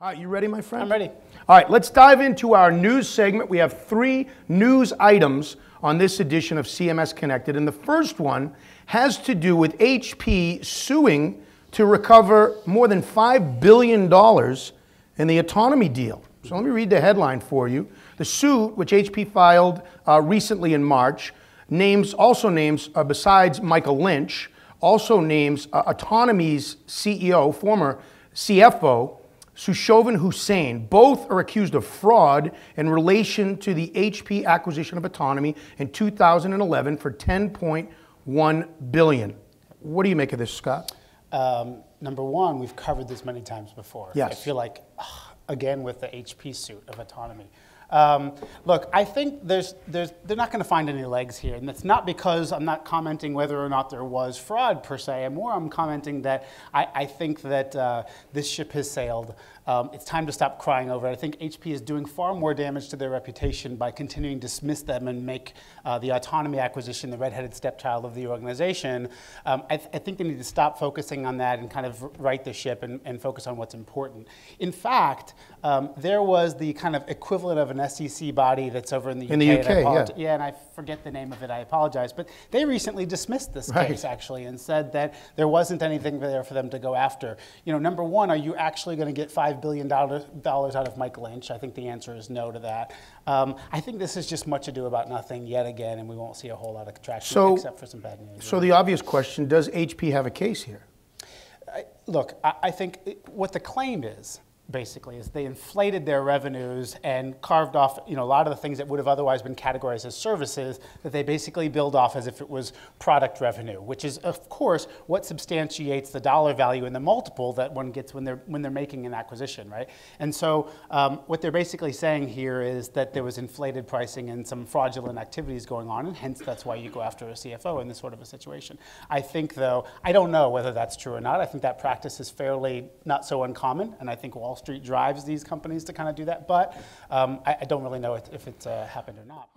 All right, you ready, my friend? I'm ready. All right, let's dive into our news segment. We have 3 news items on this edition of CMS Connected, and the first one has to do with HP suing to recover more than $5 billion in the Autonomy deal. So let me read the headline for you. The suit, which HP filed recently in March, also names, besides Michael Lynch, also names Autonomy's CEO, former CFO, Sushovan Hussain. Both are accused of fraud in relation to the HP acquisition of Autonomy in 2011 for $10.1 billion. What do you make of this, Scott? Number one, we've covered this many times before. Yes. I feel like, again, with the HP suit of Autonomy. Look, I think they're not going to find any legs here, and it's not because I'm not commenting whether or not there was fraud per se. I'm commenting that I think that this ship has sailed. It's time to stop crying over it. I think HP is doing far more damage to their reputation by continuing to dismiss them and make the Autonomy acquisition the redheaded stepchild of the organization. I think they need to stop focusing on that and kind of right the ship and focus on what's important. In fact, there was the kind of equivalent of an SEC body that's over in the UK. In the UK, yeah, and I forget the name of it, I apologize, but they recently dismissed this case actually and said that there wasn't anything there for them to go after. You know, number one, are you actually going to get $5 billion out of Mike Lynch? I think the answer is no to that. I think this is just much ado about nothing yet again, and we won't see a whole lot of traction except for some bad news. So the obvious question, does HP have a case here? Look, I think what the claim is, basically, is they inflated their revenues and carved off, a lot of the things that would have otherwise been categorized as services that they basically billed off as if it was product revenue, which is, of course, what substantiates the dollar value and the multiple that one gets when they're making an acquisition, right? And so what they're basically saying here is that there was inflated pricing and some fraudulent activities going on, and hence that's why you go after a CFO in this sort of a situation. I think, though, I don't know whether that's true or not. I think that practice is fairly not so uncommon, and I think Wall Street drives these companies to kind of do that, but I don't really know if it's happened or not.